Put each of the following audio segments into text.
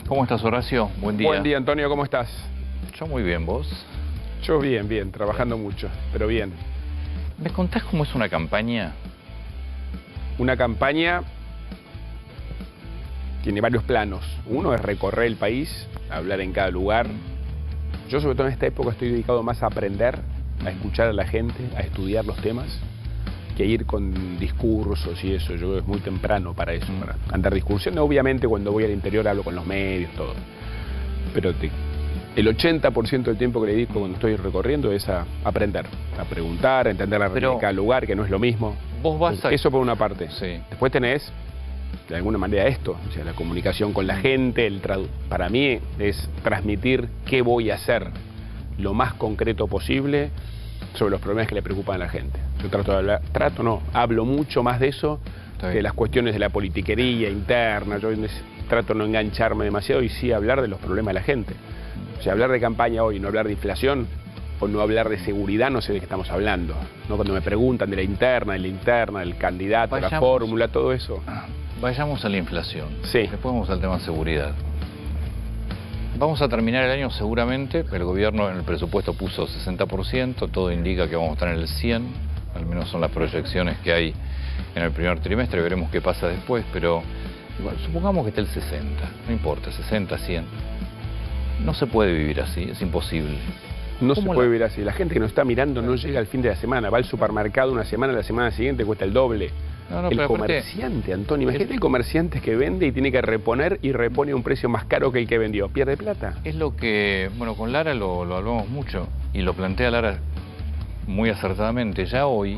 ¿Cómo estás, Horacio? Buen día. Buen día, Antonio, ¿cómo estás? Yo muy bien, ¿vos? Yo bien, trabajando mucho, pero bien. ¿Me contás cómo es una campaña? Una campaña tiene varios planos. Uno es recorrer el país, hablar en cada lugar. Yo, sobre todo en esta época, estoy dedicado más a aprender, a escuchar a la gente, a estudiar los temas, que ir con discursos y eso. Yo creo que es muy temprano para eso, para andar discursiando. Obviamente, cuando voy al interior hablo con los medios, todo. Pero el 80% del tiempo que le dedico cuando estoy recorriendo es a aprender, a preguntar, a entender la realidad de cada lugar, que no es lo mismo. Vos vas a... Eso por una parte. Sí. Después tenés, de alguna manera, esto, o sea, la comunicación con la gente, para mí es transmitir qué voy a hacer lo más concreto posible sobre los problemas que le preocupan a la gente. Yo hablo mucho más de eso que las cuestiones de la politiquería interna. Yo trato de no engancharme demasiado y sí hablar de los problemas de la gente. O sea, hablar de campaña hoy, no hablar de inflación o no hablar de seguridad, no sé de qué estamos hablando, ¿no? Cuando me preguntan de la interna, del candidato, la fórmula, todo eso. Vayamos a la inflación. Sí. Después vamos al tema de seguridad. Vamos a terminar el año seguramente, el gobierno en el presupuesto puso 60%, todo indica que vamos a estar en el 100%, al menos son las proyecciones que hay en el primer trimestre, veremos qué pasa después, pero igual, supongamos que esté el 60%, no importa, 60, 100%. No se puede vivir así, es imposible. No se puede vivir así. La gente que nos está mirando no llega al fin de la semana, va al supermercado una semana, la semana siguiente cuesta el doble. El comerciante, Antonio, imagínate el comerciante que vende y tiene que reponer y repone a un precio más caro que el que vendió. Pierde plata. Es lo que, bueno, con Lara lo hablamos mucho y lo plantea Lara muy acertadamente. Ya hoy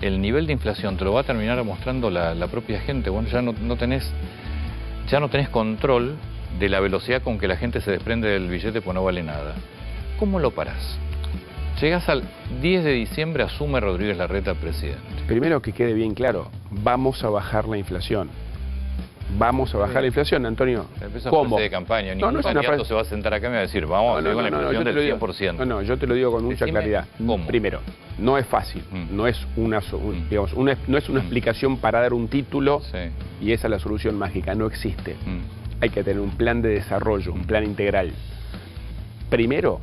el nivel de inflación te lo va a terminar mostrando la propia gente. Bueno, ya no tenés control de la velocidad con que la gente se desprende del billete, pues no vale nada. ¿Cómo lo parás? Llegás al 10 de diciembre, asume Rodríguez Larreta presidente. Primero que quede bien claro, vamos a bajar la inflación. Vamos a bajar la inflación, Antonio. ¿Cómo? De campaña. Ningún candidato se va a sentar acá y me va a decir, vamos a seguir con la inflación del 100%. No, yo te lo digo con mucha claridad. ¿Cómo? Primero, no es fácil. No es una explicación para dar un título y esa es la solución mágica. No existe. Hay que tener un plan de desarrollo, un plan integral. Primero,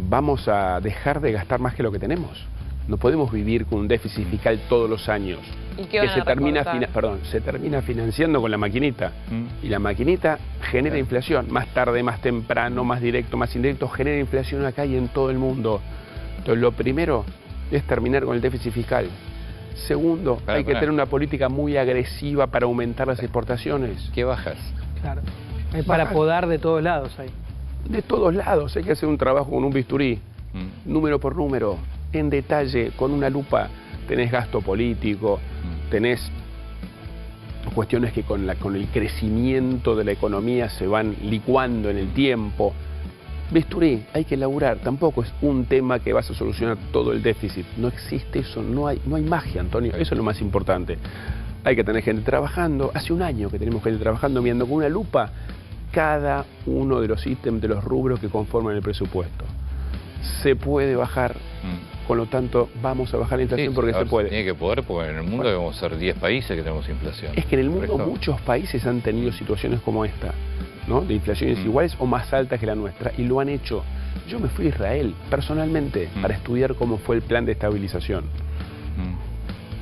vamos a dejar de gastar más que lo que tenemos. No podemos vivir con un déficit fiscal todos los años. ¿Y qué van a se termina financiando con la maquinita. Y la maquinita genera inflación. Más tarde, más temprano, más directo, más indirecto, genera inflación acá y en todo el mundo. Entonces, lo primero es terminar con el déficit fiscal. Segundo, hay que tener una política muy agresiva para aumentar las exportaciones. ¿Qué bajas? Claro. Es para podar de todos lados ahí. De todos lados, hay que hacer un trabajo con un bisturí, número por número, en detalle, con una lupa. Tenés gasto político, tenés cuestiones que con el crecimiento de la economía se van licuando en el tiempo. Bisturí, hay que laburar, tampoco es un tema que vas a solucionar todo el déficit. No existe eso, no hay magia, Antonio, eso es lo más importante. Hay que tener gente trabajando, hace un año que tenemos gente trabajando, mirando con una lupa cada uno de los ítems, de los rubros que conforman el presupuesto. Se puede bajar, con lo tanto vamos a bajar la inflación porque se puede. Tiene que poder, porque en el mundo debemos ser 10 países que tenemos inflación. Es que en el mundo muchos países han tenido situaciones como esta, ¿no? De inflaciones iguales o más altas que la nuestra, y lo han hecho. Yo me fui a Israel personalmente para estudiar cómo fue el plan de estabilización.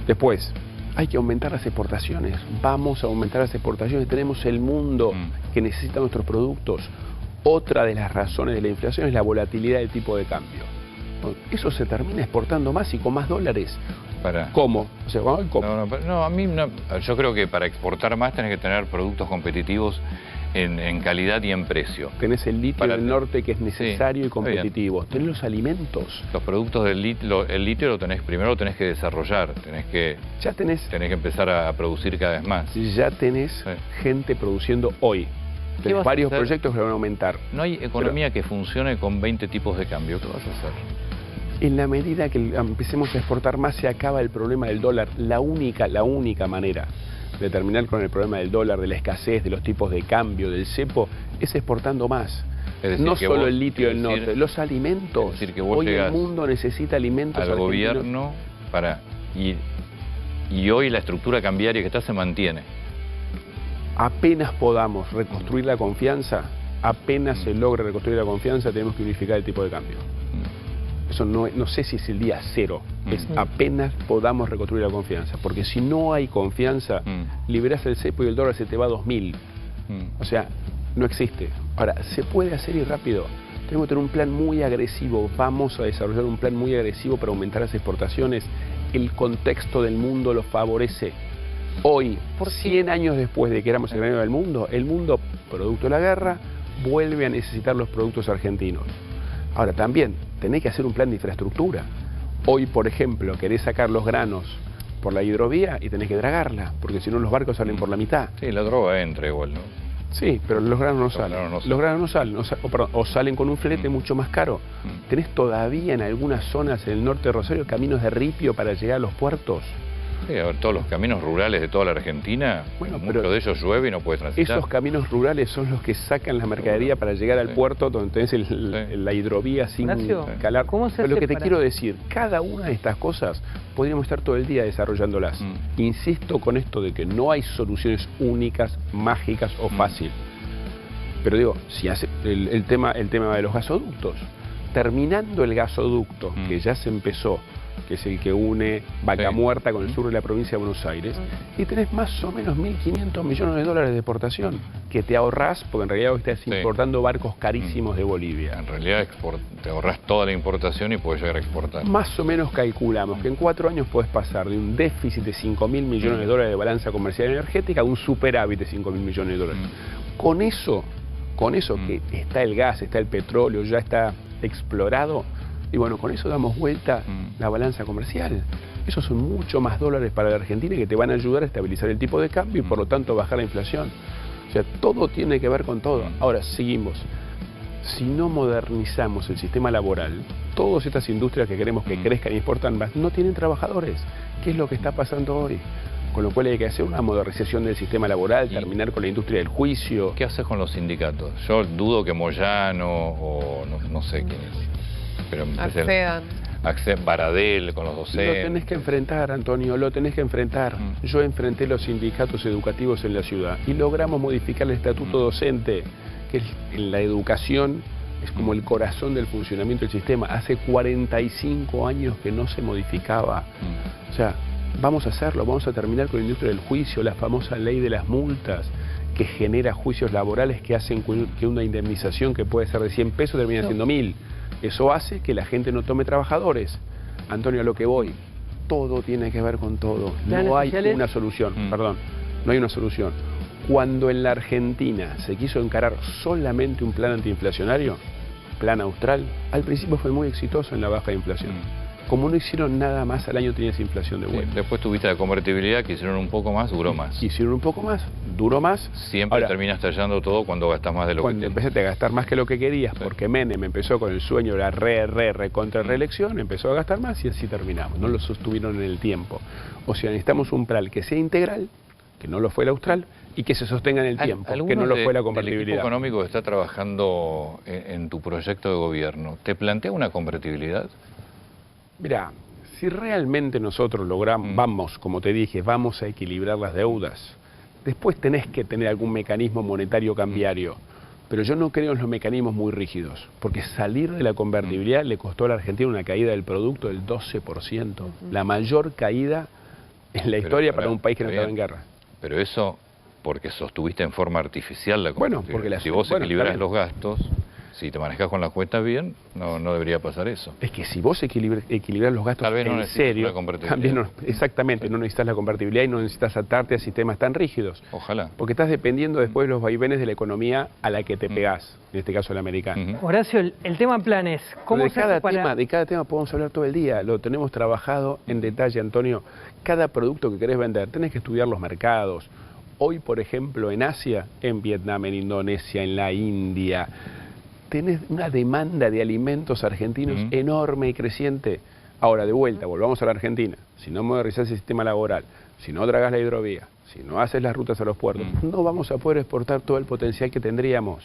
Después, hay que aumentar las exportaciones. Vamos a aumentar las exportaciones. Tenemos el mundo que necesita nuestros productos. Otra de las razones de la inflación es la volatilidad del tipo de cambio. Eso se termina exportando más y con más dólares. ¿Cómo? O sea, a mí no. Yo creo que para exportar más tenés que tener productos competitivos en calidad y en precio. Tenés el litio del norte que es necesario y competitivo. Tenés los alimentos. Los productos del litio, el litio lo tenés que desarrollar, tenés que empezar a producir cada vez más. Ya tenés gente produciendo hoy. Tenés varios proyectos que lo van a aumentar. No hay economía que funcione con 20 tipos de cambio. ¿Qué vas a hacer? En la medida que empecemos a exportar más, se acaba el problema del dólar. La única manera de terminar con el problema del dólar, de la escasez, de los tipos de cambio, del cepo, es exportando más. Es decir, no solo el litio del norte, los alimentos. Es decir, que vos hoy el mundo necesita alimentos al gobierno y hoy la estructura cambiaria que está se mantiene. Apenas podamos reconstruir la confianza, apenas se logre reconstruir la confianza, tenemos que unificar el tipo de cambio. Eso no sé si es el día cero, es apenas podamos reconstruir la confianza. Porque si no hay confianza, liberás el cepo y el dólar se te va a 2000. O sea, no existe. Ahora, se puede hacer y rápido. Tenemos que tener un plan muy agresivo. Vamos a desarrollar un plan muy agresivo para aumentar las exportaciones. El contexto del mundo lo favorece. Hoy, 100 años después de que éramos el granero del mundo, producto de la guerra, vuelve a necesitar los productos argentinos. Ahora, también tenés que hacer un plan de infraestructura. Hoy, por ejemplo, querés sacar los granos por la hidrovía y tenés que dragarla, porque si no los barcos salen por la mitad. Sí, la droga entra igual, ¿no? Sí, pero los granos no salen. Los granos no salen, o salen con un flete mucho más caro. Tenés todavía en algunas zonas en el norte de Rosario caminos de ripio para llegar a los puertos. Sí, a ver, todos los caminos rurales de toda la Argentina, muchos de ellos llueve y no puedes transitar. Esos caminos rurales son los que sacan la mercadería para llegar al puerto, donde tenés la hidrovía sin calar. Pero lo que te quiero decir, cada una de estas cosas podríamos estar todo el día desarrollándolas. Insisto con esto de que no hay soluciones únicas, mágicas o fáciles. Pero digo, si hace el tema de los gasoductos, terminando el gasoducto que ya se empezó, que es el que une Vaca Muerta con el sur de la provincia de Buenos Aires, y tenés más o menos 1.500 millones de dólares de exportación, que te ahorrás, porque en realidad hoy estás importando barcos carísimos de Bolivia. En realidad te ahorrás toda la importación y puedes llegar a exportar. Más o menos calculamos que en 4 años podés pasar de un déficit de 5.000 millones de dólares de balanza comercial energética a un superávit de 5.000 millones de dólares. Con eso que está el gas, está el petróleo, ya está explorado, y bueno, con eso damos vuelta la balanza comercial. Esos son mucho más dólares para la Argentina que te van a ayudar a estabilizar el tipo de cambio y por lo tanto bajar la inflación. O sea, todo tiene que ver con todo. Ahora, seguimos. Si no modernizamos el sistema laboral, todas estas industrias que queremos que crezcan y exportan más, no tienen trabajadores. ¿Qué es lo que está pasando hoy? Con lo cual hay que hacer una modernización del sistema laboral, terminar con la industria del juicio. ¿Qué haces con los sindicatos? Yo dudo que Moyano o no sé quién es. Pero Baradel con los docentes. Lo tenés que enfrentar, Antonio, lo tenés que enfrentar. Yo enfrenté los sindicatos educativos en la ciudad y logramos modificar el estatuto docente, que en la educación es como el corazón del funcionamiento del sistema. Hace 45 años que no se modificaba. O sea, vamos a hacerlo, vamos a terminar con la industria del juicio, la famosa ley de las multas, que genera juicios laborales que hacen que una indemnización que puede ser de 100 pesos termine siendo 1.000. Eso hace que la gente no tome trabajadores. Antonio, a lo que voy, todo tiene que ver con todo. No hay una solución, no hay una solución. Cuando en la Argentina se quiso encarar solamente un plan antiinflacionario, plan austral, al principio fue muy exitoso en la baja de inflación. Como no hicieron nada más, al año tenías inflación de vuelta. Después tuviste la convertibilidad, que hicieron un poco más, duró más. Hicieron un poco más, duró más. Siempre terminas tallando todo cuando gastas más de lo que Cuando empezaste a gastar más que lo que querías, porque Menem empezó con el sueño de la contra reelección, empezó a gastar más y así terminamos. No lo sostuvieron en el tiempo. O sea, necesitamos un plan que sea integral, que no lo fue el austral, y que se sostenga en el tiempo, que no lo fue la convertibilidad. El equipo económico que está trabajando en tu proyecto de gobierno, ¿te plantea una convertibilidad? Mirá, si realmente nosotros logramos, vamos, como te dije, vamos a equilibrar las deudas, después tenés que tener algún mecanismo monetario cambiario, pero yo no creo en los mecanismos muy rígidos, porque salir de la convertibilidad le costó a la Argentina una caída del producto del 12%, la mayor caída en la historia para un país que no estaba en guerra. Pero eso porque sostuviste en forma artificial la convertibilidad. Bueno, porque si vos equilibrás los gastos, si te manejás con las cuentas bien, no debería pasar eso. Es que si vos equilibrás los gastos en serio, también exactamente, no necesitas la convertibilidad y no necesitas atarte a sistemas tan rígidos. Ojalá. Porque estás dependiendo después de los vaivenes de la economía a la que te pegás, en este caso el americano. Horacio, el tema planes, ¿cómo se hace para...? De cada tema podemos hablar todo el día, lo tenemos trabajado en detalle, Antonio. Cada producto que querés vender, tenés que estudiar los mercados. Hoy, por ejemplo, en Asia, en Vietnam, en Indonesia, en la India, tenés una demanda de alimentos argentinos enorme y creciente. Ahora, de vuelta, volvamos a la Argentina. Si no modernizás el sistema laboral, si no dragás la hidrovía, si no haces las rutas a los puertos, no vamos a poder exportar todo el potencial que tendríamos.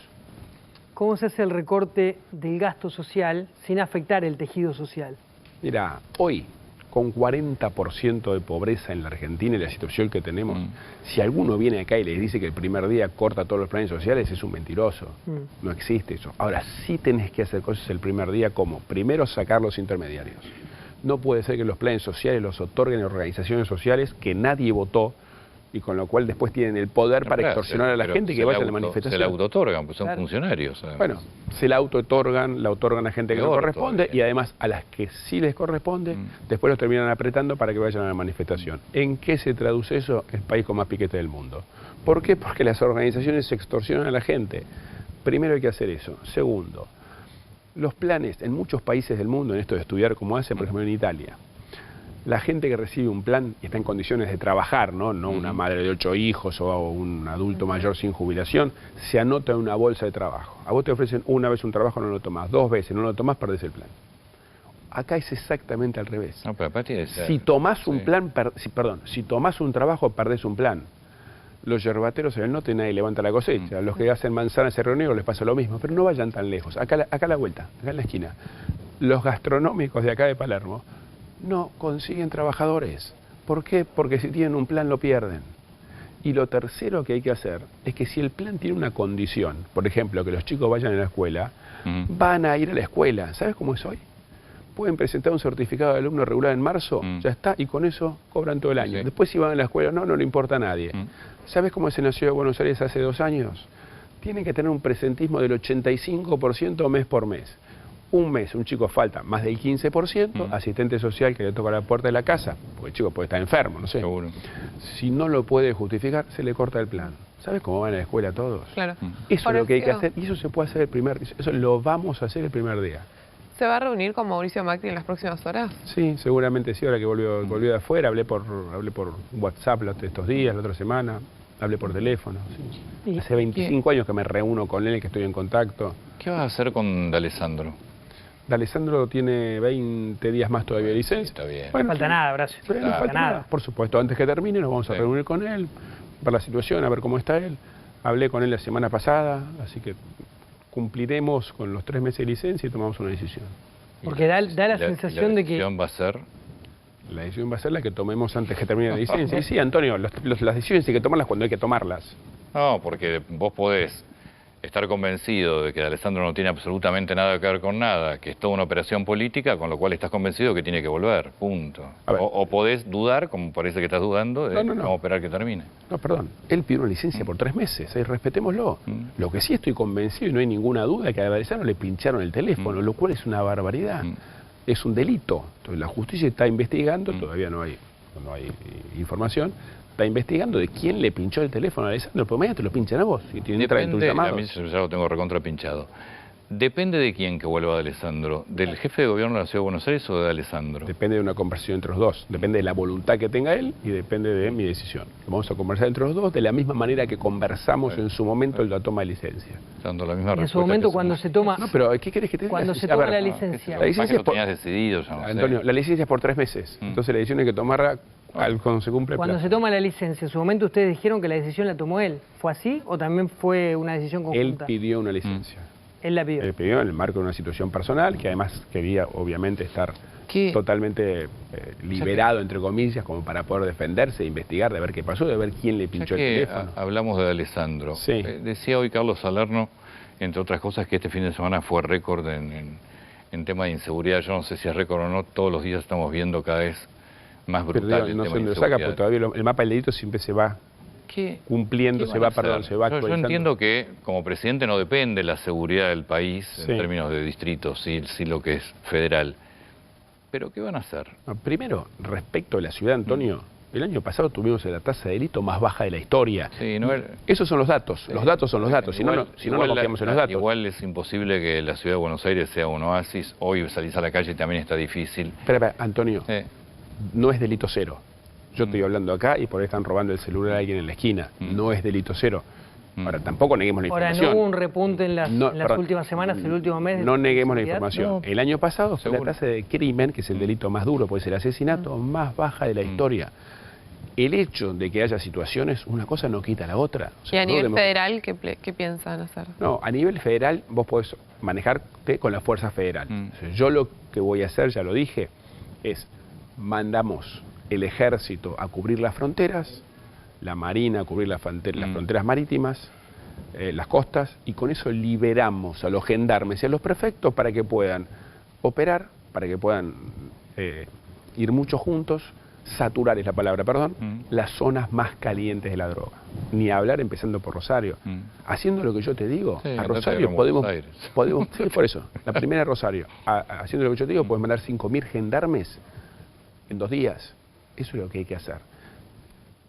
¿Cómo se hace el recorte del gasto social sin afectar el tejido social? Mira, hoy con 40% de pobreza en la Argentina y la situación que tenemos, si alguno viene acá y les dice que el primer día corta todos los planes sociales, es un mentiroso. No existe eso. Ahora, sí tenés que hacer cosas el primer día, como primero sacar los intermediarios. No puede ser que los planes sociales los otorguen organizaciones sociales que nadie votó, y con lo cual después tienen el poder para extorsionar a la gente que vaya a la manifestación. Se la auto-otorgan, pues son funcionarios. Bueno, se la auto-otorgan, la otorgan a gente que no corresponde, y además a las que sí les corresponde, después los terminan apretando para que vayan a la manifestación. ¿En qué se traduce eso? El país con más piquete del mundo. ¿Por qué? Porque las organizaciones extorsionan a la gente. Primero hay que hacer eso. Segundo, los planes en muchos países del mundo, en esto de estudiar como hacen, por ejemplo en Italia, la gente que recibe un plan y está en condiciones de trabajar, no una madre de 8 hijos o un adulto mayor sin jubilación, se anota en una bolsa de trabajo. A vos te ofrecen una vez un trabajo, no lo tomás, 2 veces, no lo tomás, perdés el plan. Acá es exactamente al revés. No, pero si tomás un plan, si tomás un trabajo, perdés un plan. Los yerbateros en el norte nadie levanta la cosecha, los que hacen manzanas y Río Negro les pasa lo mismo, pero no vayan tan lejos, acá a la vuelta, acá en la esquina. Los gastronómicos de acá de Palermo no consiguen trabajadores. ¿Por qué? Porque si tienen un plan lo pierden. Y lo tercero que hay que hacer es que si el plan tiene una condición, por ejemplo, que los chicos vayan a la escuela, van a ir a la escuela. ¿Sabes cómo es hoy? Pueden presentar un certificado de alumno regular en marzo, ya está, y con eso cobran todo el año. Después si van a la escuela no le importa a nadie. ¿Sabes cómo es en la Ciudad de Buenos Aires hace 2 años? Tienen que tener un presentismo del 85% mes por mes. Un mes, un chico falta más del 15%, asistente social que le toca la puerta de la casa, porque el chico puede estar enfermo, no sé. Seguro. Si no lo puede justificar, se le corta el plan. ¿Sabes cómo van a la escuela todos? Claro. Eso es lo que hay que hacer, y eso se puede hacer eso lo vamos a hacer el primer día. ¿Se va a reunir con Mauricio Macri en las próximas horas? Sí, seguramente sí, ahora que volvió de afuera, hablé por WhatsApp estos días, la otra semana, hablé por teléfono. Sí. Hace 25 años que me reúno con él, que estoy en contacto. ¿Qué vas a hacer con D'Alessandro? D'Alessandro tiene 20 días más todavía de licencia. Está bien. Bueno, no falta nada, Horacio. No falta nada. Por supuesto, antes que termine nos vamos a reunir con él, ver la situación, a ver cómo está él. Hablé con él la semana pasada, así que cumpliremos con los 3 meses de licencia y tomamos una decisión. Porque da la sensación de que... La decisión va a ser... La decisión va a ser la que tomemos antes que termine la licencia. Y sí, Antonio, las decisiones hay que tomarlas cuando hay que tomarlas. No, porque vos podés estar convencido de que D'Alessandro no tiene absolutamente nada que ver con nada, que es toda una operación política, con lo cual estás convencido que tiene que volver, punto. O podés dudar, como parece que estás dudando, de no esperar que termine. No, perdón, él pidió una licencia por 3 meses, respetémoslo. Lo que sí estoy convencido, y no hay ninguna duda, que a D'Alessandro le pincharon el teléfono, lo cual es una barbaridad. Es un delito. Entonces la justicia está investigando, todavía no hay información, está investigando de quién le pinchó el teléfono a D'Alessandro, pero mañana te lo pinchan a vos. Si depende, a mí ya lo tengo recontra pinchado. Depende de quién que vuelva D'Alessandro, ¿del jefe de gobierno de la Ciudad de Buenos Aires o de D'Alessandro? Depende de una conversación entre los dos, depende de la voluntad que tenga él y depende de mi decisión. Vamos a conversar entre los dos de la misma manera que conversamos en su momento la toma de licencia. Dando la misma respuesta. En su momento cuando se toma... No, pero ¿qué querés que te diga? Cuando se toma la licencia. La licencia es por... decidido, ya no Antonio, la licencia es por 3 meses, entonces la decisión hay que tomarla cuando se cumple el Cuando se toma la licencia, en su momento ustedes dijeron que la decisión la tomó él. ¿Fue así o también fue una decisión conjunta? Él pidió una licencia. Él la pidió. Él pidió en el marco de una situación personal, que además quería obviamente estar totalmente liberado, entre comillas, como para poder defenderse, investigar, de ver qué pasó, de ver quién le pinchó el teléfono. Hablamos de D'Alessandro. Sí. Decía hoy Carlos Salerno, entre otras cosas, que este fin de semana fue récord en tema de inseguridad. Yo no sé si es récord o no, todos los días estamos viendo cada vez más brutal el no tema sé dónde lo saca, porque todavía el mapa del delito siempre se va cumpliendo, se va actualizando. Yo entiendo que como presidente no depende la seguridad del país en términos de distritos, sí lo que es federal. ¿Pero qué van a hacer? Primero, respecto a la ciudad, Antonio, el año pasado tuvimos la tasa de delito más baja de la historia. Sí, esos son los datos, los datos son los datos, si no nos confiamos en los datos. Igual es imposible que la ciudad de Buenos Aires sea un oasis, hoy salís a la calle y también está difícil. Espera, Antonio, no es delito cero. Yo estoy hablando acá y por ahí están robando el celular a alguien en la esquina. No es delito cero. Ahora, tampoco neguemos la información. Ahora, ¿no hubo un repunte en las últimas semanas, el último mes? No neguemos la información. No. El año pasado fue la tasa de crimen, que es el delito más duro, puede ser el asesinato, más baja de la historia. El hecho de que haya situaciones, una cosa no quita la otra. O sea, ¿y a nivel federal qué piensan hacer? No, a nivel federal vos podés manejarte con la fuerza federal. O sea, yo lo que voy a hacer, ya lo dije, es mandamos el ejército a cubrir las fronteras, la marina a cubrir las fronteras marítimas, las costas, y con eso liberamos a los gendarmes y a los prefectos para que puedan operar, para que puedan ir muchos juntos, saturar es la palabra, perdón, las zonas más calientes de la droga. Ni hablar empezando por Rosario. Haciendo lo que yo te digo, sí, a Rosario podemos sí, por eso, la primera Rosario, haciendo lo que yo te digo, puedes mandar 5.000 gendarmes en 2 días. Eso es lo que hay que hacer.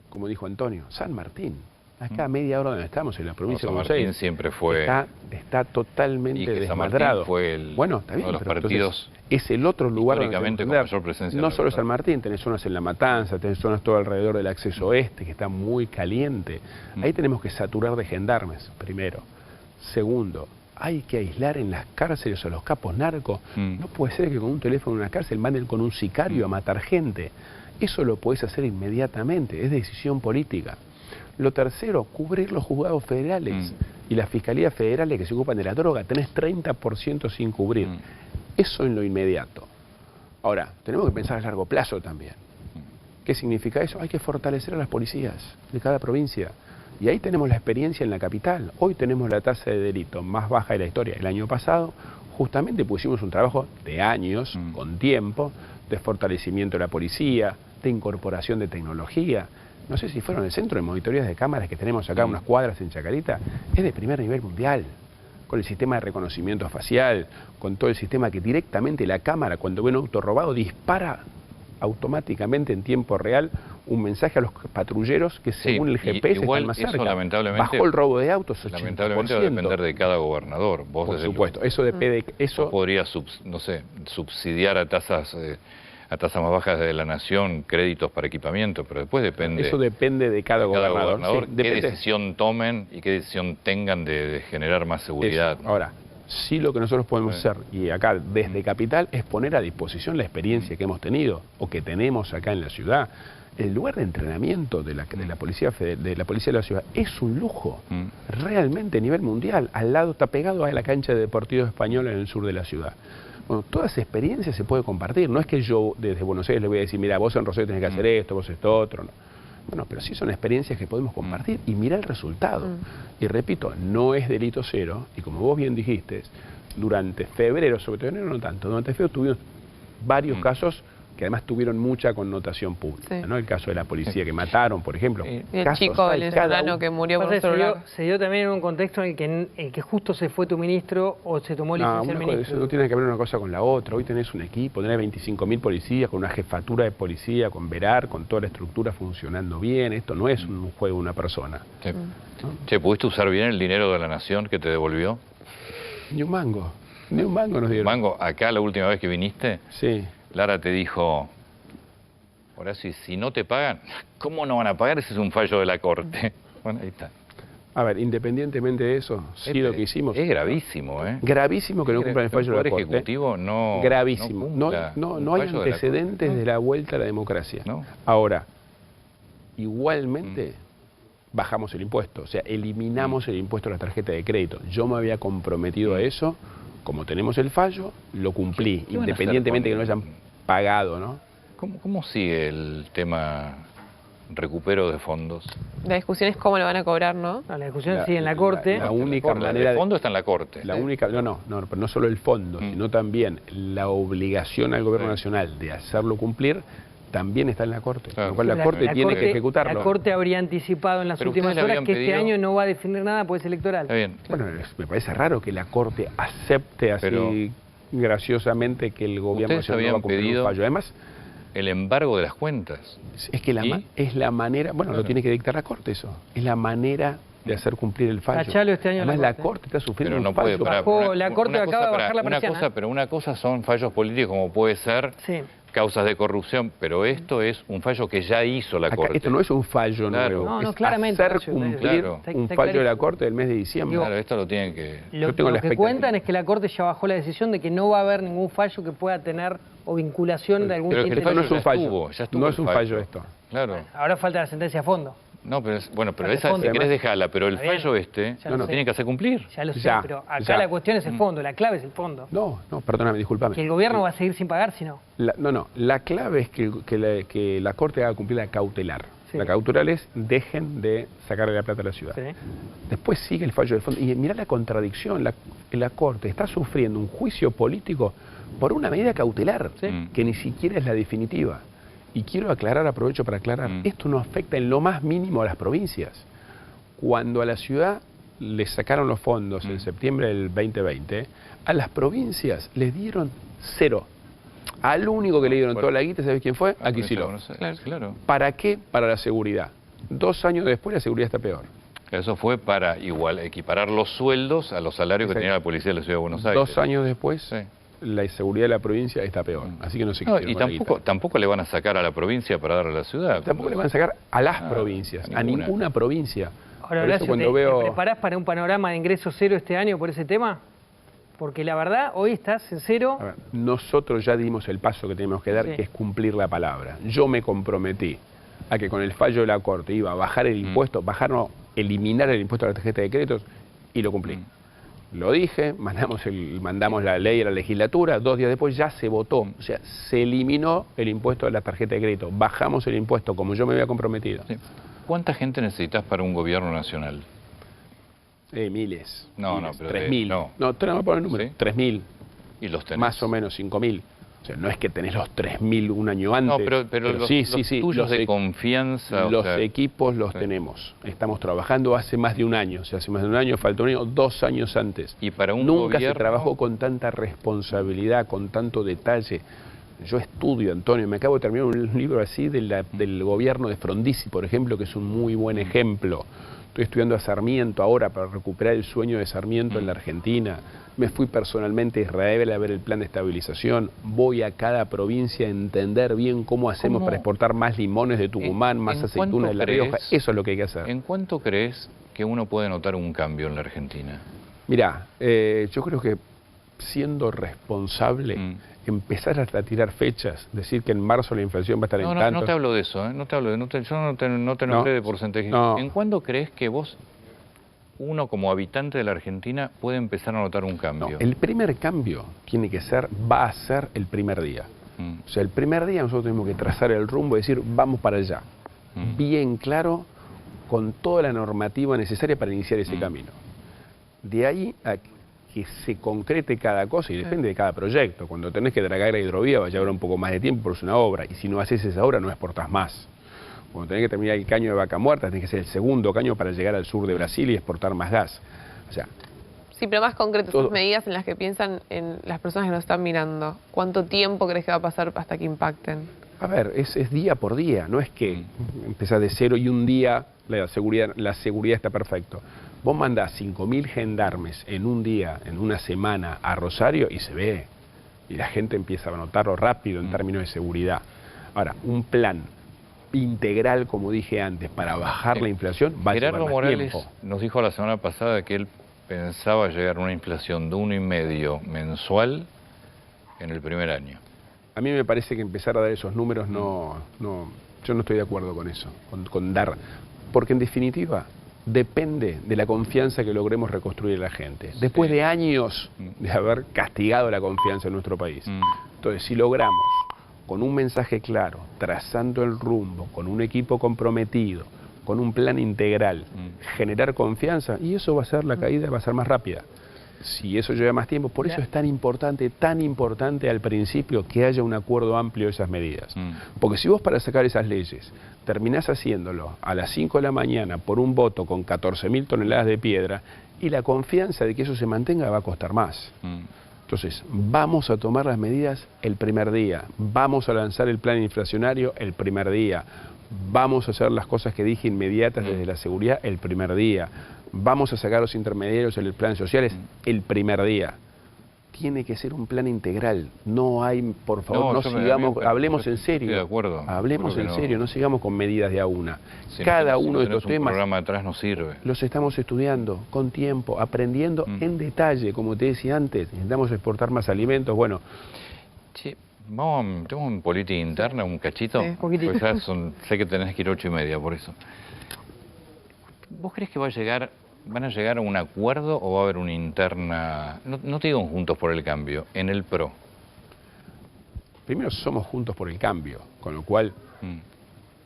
Como dijo Antonio, San Martín, acá a media hora donde estamos, en la provincia de Buenos Aires, siempre fue... Está totalmente y que desmadrado. San Martín fue el, bueno, está bien, uno de los pero partidos es el otro lugar donde con mayor presencia. No solo San Martín, tenés zonas en La Matanza, tenés zonas todo alrededor del acceso oeste, que está muy caliente. Ahí tenemos que saturar de gendarmes, primero. Segundo, hay que aislar en las cárceles a los capos narcos. No puede ser que con un teléfono en una cárcel manden con un sicario a matar gente. Eso lo podés hacer inmediatamente, es decisión política. Lo tercero, cubrir los juzgados federales y las fiscalías federales que se ocupan de la droga. Tenés 30% sin cubrir. Eso en lo inmediato. Ahora, tenemos que pensar a largo plazo también. ¿Qué significa eso? Hay que fortalecer a las policías de cada provincia. Y ahí tenemos la experiencia en la capital. Hoy tenemos la tasa de delito más baja de la historia. El año pasado, justamente pusimos un trabajo de años, con tiempo, de fortalecimiento de la policía, de incorporación de tecnología. No sé si fueron el centro de monitorías de cámaras que tenemos acá, unas cuadras en Chacarita, es de primer nivel mundial, con el sistema de reconocimiento facial, con todo el sistema que directamente la cámara, cuando ve un auto robado, dispara automáticamente en tiempo real un mensaje a los patrulleros que según el GPS están más cerca. Bajó el robo de autos 80%. Lamentablemente va a depender de cada gobernador. Vos, por supuesto, eso depende. Eso podría, no sé, subsidiar a tasas más bajas de la nación créditos para equipamiento, pero después depende. Eso depende de cada gobernador. Sí, qué decisión tomen y qué decisión tengan de generar más seguridad. Eso. Ahora, sí, lo que nosotros podemos hacer, y acá desde Capital, es poner a disposición la experiencia que hemos tenido o que tenemos acá en la ciudad. El lugar de entrenamiento de la policía de la ciudad es un lujo, realmente a nivel mundial. Al lado está pegado a la cancha de Deportivo Español en el sur de la ciudad. Bueno, toda esa experiencia se puede compartir. No es que yo desde Buenos Aires le voy a decir, mira, vos en Rosario tenés que hacer esto, vos esto otro. No. Bueno, pero sí son experiencias que podemos compartir y mira el resultado. Y repito, no es delito cero, y como vos bien dijiste, durante febrero, sobre todo enero no tanto, durante febrero tuvimos varios casos que además tuvieron mucha connotación pública, ¿no? El caso de la policía que mataron, por ejemplo. Y el chico venezolano que murió por celular. Se dio también en un contexto en el que justo se fue tu ministro o se tomó licencia el ministro. No tiene que ver una cosa con la otra. Hoy tenés un equipo, tenés 25.000 policías, con una jefatura de policía, con Verar, con toda la estructura funcionando bien. Esto no es un juego de una persona. Sí. Che, ¿pudiste usar bien el dinero de la nación que te devolvió? Ni un mango. Ni un mango nos dieron. ¿Mango? Acá la última vez que viniste, sí. Lara te dijo, Horacio, si no te pagan, ¿cómo no van a pagar? Ese es un fallo de la Corte. Bueno, ahí está. A ver, independientemente de eso, sí lo que hicimos... Es gravísimo, ¿eh? Gravísimo que no cumplan el fallo de la Corte. El Poder Ejecutivo no... Gravísimo. No hay antecedentes de la vuelta a la democracia. ¿No? Ahora, igualmente... bajamos el impuesto, o sea, eliminamos el impuesto a la tarjeta de crédito. Yo me había comprometido a eso, como tenemos el fallo, lo cumplí, independientemente que no hayan pagado, ¿no? ¿Cómo sigue el tema recupero de fondos? La discusión es cómo lo van a cobrar, ¿no? No, la discusión sigue en la Corte. La única manera el fondo está en la Corte. La única, pero no solo el fondo, sino también la obligación al Gobierno Nacional de hacerlo cumplir, también está en la Corte, con lo cual la Corte tiene que ejecutarlo. La Corte habría anticipado en las últimas horas que este año no va a definir nada, pues es electoral. Está bien. Bueno, me parece raro que la Corte acepte así graciosamente que el Gobierno Nacional no va a cumplir un fallo. Además, el embargo de las cuentas. Es que es la manera, bueno, lo tiene que dictar la Corte eso, es la manera de hacer cumplir el fallo. Tachalo este año. Además la Corte está sufriendo un fallo. La Corte acaba de bajar la persiana. Pero una cosa son fallos políticos como puede ser... Sí. Causas de corrupción, pero esto es un fallo que ya hizo la Corte. Esto no es un fallo nuevo, no, es claramente, hacer cumplir un fallo de la Corte del mes de diciembre. Claro, esto lo tienen que... Lo que cuentan es que la Corte ya bajó la decisión de que no va a haber ningún fallo que pueda tener o vinculación de algún tipo. Pero no es un fallo, no es un fallo esto. Claro. Ahora falta la sentencia a fondo. No, pero pero esa, si querés dejarla, pero el fallo tiene que hacer cumplir. Ya lo sé, pero acá la cuestión es el fondo, la clave es el fondo. No, perdóname, discúlpame. Que el gobierno va a seguir sin pagar, si no. La clave es que la Corte haga cumplir la cautelar. Sí. La cautelar es, dejen de sacarle la plata a la ciudad. Sí. Después sigue el fallo del fondo. Y mirá la contradicción, la Corte está sufriendo un juicio político por una medida cautelar, que ni siquiera es la definitiva. Y quiero aclarar, aprovecho para aclarar, esto no afecta en lo más mínimo a las provincias. Cuando a la ciudad le sacaron los fondos en septiembre del 2020, a las provincias les dieron 0. Al único que le dieron toda la guita, ¿sabes quién fue? A Kicillof. Claro. ¿Para qué? Para la seguridad. 2 años después la seguridad está peor. Eso fue para equiparar los sueldos a los salarios que tenía la policía de la Ciudad de Buenos Aires. 2 años después, la inseguridad de la provincia está peor. Así que no se y tampoco le van a sacar a la provincia para darle a la ciudad. Tampoco le van a sacar a las provincias, a ninguna provincia. Ahora, Horacio, ¿te preparás para un panorama de ingreso cero este año por ese tema? Porque la verdad, hoy estás en cero. A ver, nosotros ya dimos el paso que tenemos que dar, que es cumplir la palabra. Yo me comprometí a que con el fallo de la Corte iba a bajar el impuesto, eliminar el impuesto a la tarjeta de créditos, y lo cumplí. Lo dije, mandamos la ley a la legislatura, 2 días después ya se votó. O sea, se eliminó el impuesto de la tarjeta de crédito. Bajamos el impuesto como yo me había comprometido. Sí. ¿Cuánta gente necesitas para un gobierno nacional? Miles. No, pero 3.000. No, te voy a poner el número. 3.000. ¿Y los tenés? Más o menos 5.000. O sea, no es que tenés los 3.000 un año antes. No, pero los tuyos de confianza. Los equipos los tenemos. Estamos trabajando hace más de un año. O sea, hace más de un año, falta un año, 2 años antes. Y para un Nunca gobierno... se trabajó con tanta responsabilidad, con tanto detalle. Yo estudio, Antonio, me acabo de terminar un libro así del gobierno de Frondizi, por ejemplo, que es un muy buen ejemplo. Estoy estudiando a Sarmiento ahora para recuperar el sueño de Sarmiento en la Argentina. Me fui personalmente a Israel a ver el plan de estabilización. Voy a cada provincia a entender bien cómo hacemos para exportar más limones de Tucumán, más aceitunas de La Rioja. Eso es lo que hay que hacer. ¿En cuánto crees que uno puede notar un cambio en la Argentina? Mirá, yo creo que siendo responsable, empezar a tirar fechas, decir que en marzo la inflación va a estar en tanto... No te hablo de eso, yo no te nombré de porcentaje. ¿En cuándo crees que uno como habitante de la Argentina puede empezar a notar un cambio? El primer cambio va a ser el primer día. O sea, el primer día nosotros tenemos que trazar el rumbo y decir, vamos para allá. Bien claro, con toda la normativa necesaria para iniciar ese camino. De ahí a que se concrete cada cosa, y depende de cada proyecto. Cuando tenés que dragar la hidrovía va a llevar un poco más de tiempo, porque es una obra, y si no haces esa obra no exportás más. Cuando tenés que terminar el caño de Vaca Muerta, tenés que hacer el segundo caño para llegar al sur de Brasil y exportar más gas. O sea... Sí, pero más concreto, esas medidas en las que piensan en las personas que nos están mirando. ¿Cuánto tiempo crees que va a pasar hasta que impacten? A ver, es día por día, no es que empezás de cero y un día la seguridad está perfecto. Vos mandás 5.000 gendarmes en un día, en una semana, a Rosario y se ve. Y la gente empieza a notarlo rápido en términos de seguridad. Ahora, un plan integral, como dije antes, para bajar la inflación va a llevar más Morales tiempo. Nos dijo la semana pasada que él pensaba llegar a una inflación de 1,5 mensual en el primer año. A mí me parece que empezar a dar esos números yo no estoy de acuerdo con eso, con dar, porque en definitiva depende de la confianza que logremos reconstruir en la gente. Después de años de haber castigado la confianza en nuestro país. Entonces, si logramos, con un mensaje claro, trazando el rumbo, con un equipo comprometido, con un plan integral, generar confianza, y eso va a ser, la caída va a ser más rápida. Si eso lleva más tiempo, por eso es tan importante al principio que haya un acuerdo amplio de esas medidas. Porque si vos para sacar esas leyes terminás haciéndolo a las 5 de la mañana por un voto con 14.000 toneladas de piedra, y la confianza de que eso se mantenga va a costar más. Entonces, vamos a tomar las medidas el primer día, vamos a lanzar el plan inflacionario el primer día, vamos a hacer las cosas que dije inmediatas desde la seguridad el primer día, vamos a sacar los intermediarios en el plan sociales el primer día. Tiene que ser un plan integral, no hay, por favor, hablemos en serio. Estoy de acuerdo. Hablemos en serio, no sigamos con medidas de a una. Cada uno de estos temas, un programa atrás no sirve. Los estamos estudiando con tiempo, aprendiendo en detalle, como te decía antes, necesitamos exportar más alimentos, bueno. Sí. ¿Tenemos un política interna, un cachito? Sí, poquitito. Pues ya sé que tenés que ir 8:30, por eso. ¿Vos crees que van a llegar a un acuerdo o va a haber una interna, no te digo Juntos por el Cambio, en el PRO? Primero somos Juntos por el Cambio, con lo cual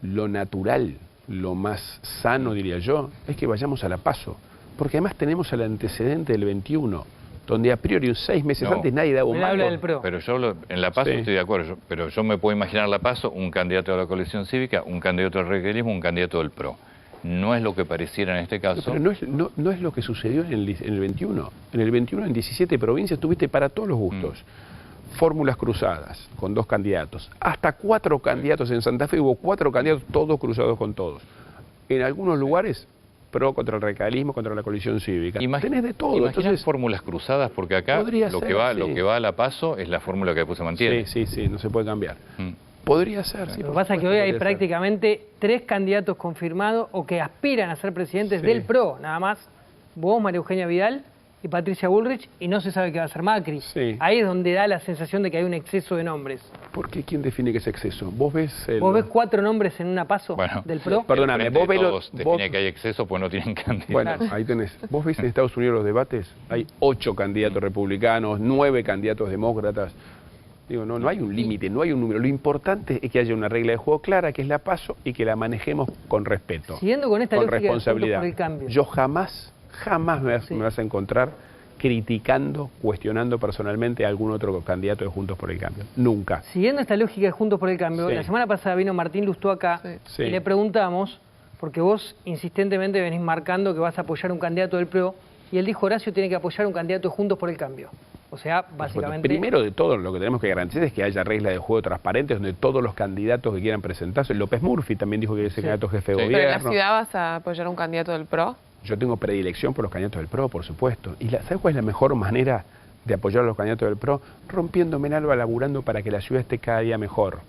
lo natural, lo más sano, diría yo, es que vayamos a la PASO. Porque además tenemos el antecedente del 21, donde a priori 6 meses antes nadie daba un habla del PRO. Pero yo en la PASO estoy de acuerdo, pero yo me puedo imaginar la PASO, un candidato de la coalición cívica, un candidato del radicalismo, un candidato del PRO. No es lo que pareciera en este caso. Pero no es lo que sucedió en el 21. En el 21, en 17 provincias, tuviste para todos los gustos. Fórmulas cruzadas, con 2 candidatos. Hasta 4 candidatos en Santa Fe, hubo 4 candidatos, todos cruzados con todos. En algunos lugares, PRO contra el radicalismo, contra la coalición cívica. Tenés de todo. Entonces, fórmulas cruzadas, porque acá lo que va a la PASO es la fórmula que después se mantiene. Sí, no se puede cambiar. Podría ser, sí. Lo que pasa es que hoy hay prácticamente 3 candidatos confirmados o que aspiran a ser presidentes del PRO, nada más. Vos, María Eugenia Vidal y Patricia Bullrich, y no se sabe qué va a hacer Macri. Ahí es donde da la sensación de que hay un exceso de nombres. ¿Por qué? ¿Quién define que es exceso? ¿Vos ves 4 nombres en una PASO del PRO? Perdóname, vos ves define que hay exceso, pues no tienen candidatos. Bueno, ahí tenés. ¿Vos ves en Estados Unidos los debates? Hay 8 candidatos republicanos, 9 candidatos demócratas. Digo, no hay un límite, no hay un número. Lo importante es que haya una regla de juego clara, que es la PASO, y que la manejemos con respeto. Siguiendo con esta lógica responsabilidad. Por el Cambio. Yo jamás me vas a encontrar criticando, cuestionando personalmente a algún otro candidato de Juntos por el Cambio. Nunca. Siguiendo esta lógica de Juntos por el Cambio, la semana pasada vino Martín Lustó acá y le preguntamos, porque vos insistentemente venís marcando que vas a apoyar un candidato del PRO, y él dijo, Horacio tiene que apoyar un candidato de Juntos por el Cambio. O sea, básicamente... Primero de todo, lo que tenemos que garantizar es que haya reglas de juego transparentes donde todos los candidatos que quieran presentarse... López Murphy también dijo que quiere ser candidato jefe de gobierno. ¿Pero en la ciudad vas a apoyar a un candidato del PRO? Yo tengo predilección por los candidatos del PRO, por supuesto. ¿Y sabes cuál es la mejor manera de apoyar a los candidatos del PRO? Rompiéndome en alba, laburando para que la ciudad esté cada día mejor.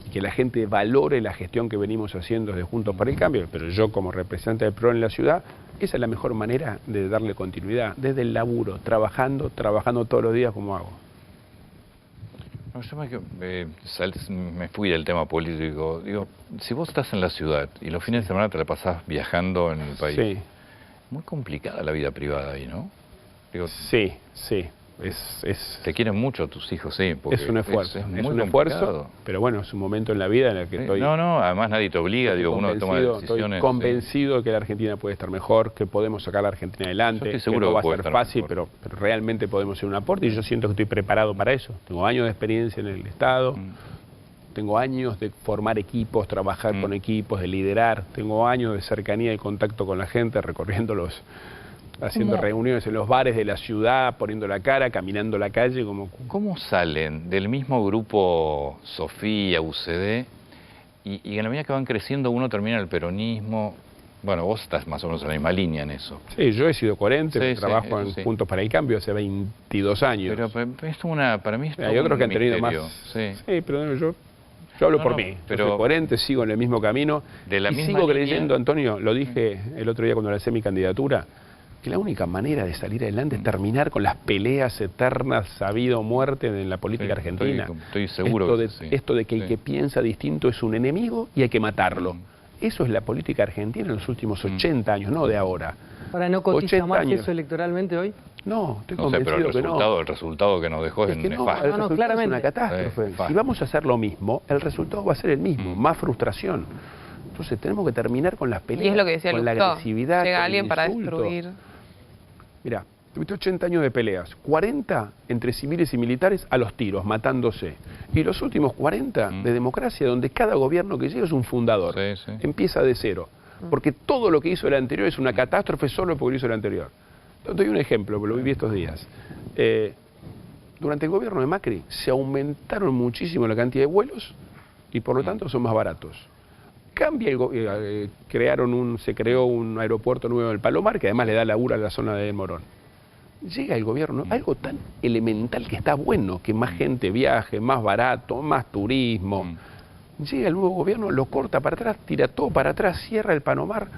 Y que la gente valore la gestión que venimos haciendo desde Juntos por el Cambio. Pero yo, como representante del PRO en la ciudad, esa es la mejor manera de darle continuidad. Desde el laburo, trabajando todos los días como hago. No, yo me fui del tema político. Digo, si vos estás en la ciudad y los fines de semana te la pasás viajando en el país, muy complicada la vida privada ahí, ¿no? Digo, sí. Te quieren mucho tus hijos, sí. Es un esfuerzo, pero bueno, es un momento en la vida en el que estoy... No, además nadie te obliga, digo, uno toma decisiones. Estoy convencido de que la Argentina puede estar mejor, que podemos sacar a la Argentina adelante. Yo estoy seguro que no que va a ser fácil, pero realmente podemos hacer un aporte, y yo siento que estoy preparado para eso. Tengo años de experiencia en el Estado, tengo años de formar equipos, trabajar con equipos, de liderar, tengo años de cercanía y contacto con la gente, recorriendo haciendo reuniones en los bares de la ciudad, poniendo la cara, caminando la calle. ¿Cómo salen del mismo grupo Sofía, UCD, y en la medida que van creciendo uno termina el peronismo? Bueno, vos estás más o menos en la misma línea en eso. Sí, yo he sido coherente, trabajo en Juntos para el Cambio hace 22 años. Pero esto para mí es todo hay otros que han tenido más. Sí, pero yo hablo por mí. Pero soy coherente, sigo en el mismo camino. Y sigo creyendo, Antonio, lo dije el otro día cuando lancé mi candidatura, que la única manera de salir adelante es terminar con las peleas eternas, vida o muerte en la política argentina. Estoy seguro esto de que el que piensa distinto es un enemigo y hay que matarlo. Eso es la política argentina en los últimos 80 años, no de ahora. ¿Ahora no cotiza más eso electoralmente hoy? No, estoy convencido que no. El resultado que nos dejó es nefasto. No, claramente. Es una catástrofe. Si vamos a hacer lo mismo, el resultado va a ser el mismo, más frustración. Entonces tenemos que terminar con las peleas, y es lo que decía con la agresividad, llega con alguien el para insulto. destruir. Mirá, tuviste 80 años de peleas, 40 entre civiles y militares a los tiros, matándose. Y los últimos 40 de democracia, donde cada gobierno que llega es un fundador. Empieza de cero. Porque todo lo que hizo el anterior es una catástrofe solo porque lo hizo el anterior. Te doy un ejemplo, porque lo viví estos días. Durante el gobierno de Macri se aumentaron muchísimo la cantidad de vuelos y por lo tanto son más baratos. Se creó un aeropuerto nuevo en el Palomar, que además le da laburo a la zona de Morón. Llega el gobierno, algo tan elemental que está bueno, que más gente viaje, más barato, más turismo. Llega el nuevo gobierno, lo corta para atrás, tira todo para atrás, cierra el Palomar.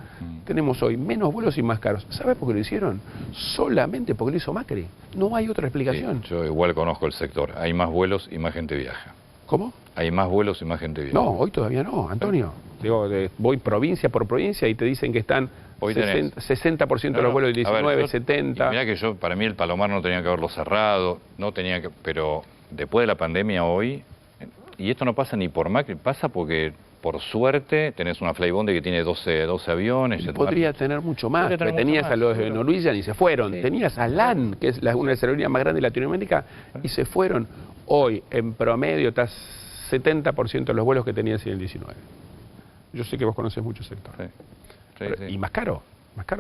Tenemos hoy menos vuelos y más caros. ¿Sabes por qué lo hicieron? Solamente porque lo hizo Macri. No hay otra explicación. Yo igual conozco el sector. Hay más vuelos y más gente viaja. ¿Cómo? Hay más vuelos y más gente viaja. No, hoy todavía no, Antonio. Digo, voy provincia por provincia y te dicen que están 60% de los vuelos del 19, ver, 70. Mirá que para mí el Palomar no tenía que haberlo cerrado, pero después de la pandemia hoy, y esto no pasa ni por Macri, pasa porque por suerte tenés una Flybondi que tiene 12 aviones. Podría tener mucho más, pero tenías a los de Norwegian y se fueron. Sí. Tenías a LAN, que es una de las aerolíneas más grandes de Latinoamérica, y se fueron. Hoy, en promedio, estás 70% de los vuelos que tenías en el 19. Yo sé que vos conocés mucho sector. Sí. Y más caro.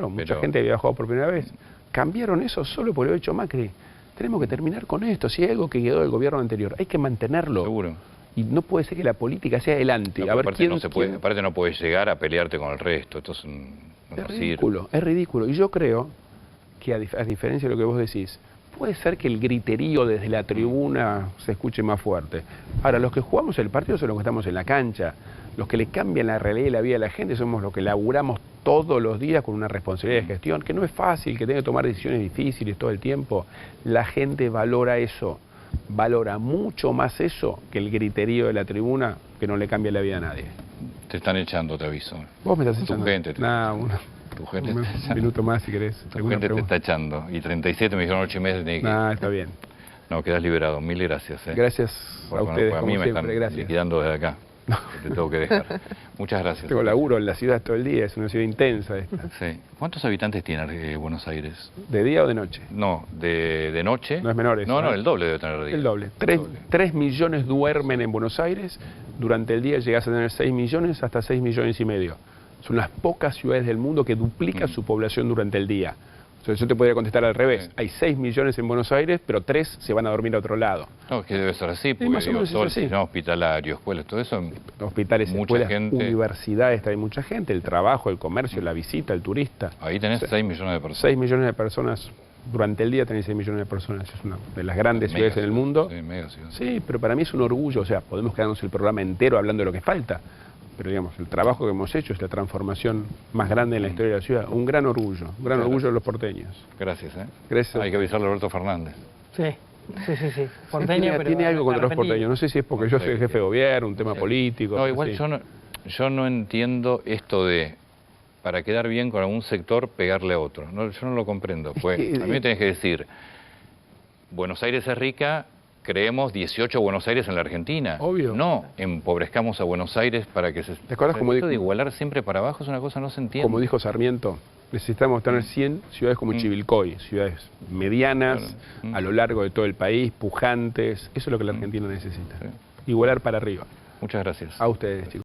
Mucha gente había viajado por primera vez. Cambiaron eso solo por lo hecho Macri. Tenemos que terminar con esto. Si hay algo que quedó del gobierno anterior, hay que mantenerlo. Seguro. Y no puede ser que la política sea adelante. No, a ver, aparte no puedes llegar a pelearte con el resto. Esto es ridículo, es ridículo. Y yo creo que a diferencia de lo que vos decís, puede ser que el griterío desde la tribuna se escuche más fuerte. Ahora, los que jugamos el partido son los que estamos en la cancha. Los que le cambian la realidad y la vida a la gente somos los que laburamos todos los días con una responsabilidad de gestión, que no es fácil, que tiene que tomar decisiones difíciles todo el tiempo. La gente valora eso. Valora mucho más eso que el griterío de la tribuna, que no le cambia la vida a nadie. Te están echando, te aviso. ¿Vos me estás echando? Tu gente. Tu gente un minuto más si querés. Tu gente te está echando. Y 37 me dijeron 8 meses. Está bien. No, quedas liberado. Mil gracias. Gracias a ustedes, a mí como me siempre. Están liquidando desde acá. Te tengo que dejar. Muchas gracias. Tengo laburo en la ciudad todo el día, es una ciudad intensa esta. Sí. ¿Cuántos habitantes tiene Buenos Aires? ¿De día o de noche? No, de noche. No es menor eso. No, el doble debe tener de día. El doble. 3 millones duermen en Buenos Aires. Durante el día llegas a tener 6 millones hasta 6 millones y medio. Son las pocas ciudades del mundo que duplican su población durante el día. Entonces yo te podría contestar al revés. Hay 6 millones en Buenos Aires, pero 3 se van a dormir a otro lado. No, que debe ser así, porque todo el sistema hospitalario, escuelas, todo eso. Hospitales, mucha escuelas, gente, universidades, hay mucha gente, el trabajo, el comercio, la visita, el turista. Ahí tenés 6 millones de personas. 6 millones de personas. Durante el día tenés 6 millones de personas. Es una de las grandes ciudades en el mundo. Sí, pero para mí es un orgullo. O sea, podemos quedarnos el programa entero hablando de lo que falta. Pero digamos, el trabajo que hemos hecho es la transformación más grande en la historia de la ciudad. Un gran orgullo de los porteños. Gracias. Gracias. Hay que avisarle a Alberto Fernández. Sí. Porteño, pero tiene algo contra los porteños. No sé si es porque yo soy el jefe de gobierno, un tema político. No, igual yo no entiendo esto de, para quedar bien con algún sector, pegarle a otro. No, yo no lo comprendo. Pues, a mí me tenés que decir, Buenos Aires es rica, creemos 18 Buenos Aires en la Argentina. Obvio. No, empobrezcamos a Buenos Aires para que se... ¿Te acuerdas esto de igualar siempre para abajo es una cosa no se entiende. Como dijo Sarmiento, necesitamos tener 100 ciudades como Chivilcoy, ciudades medianas, a lo largo de todo el país, pujantes. Eso es lo que la Argentina necesita. Igualar para arriba. Muchas gracias. A ustedes, chicos.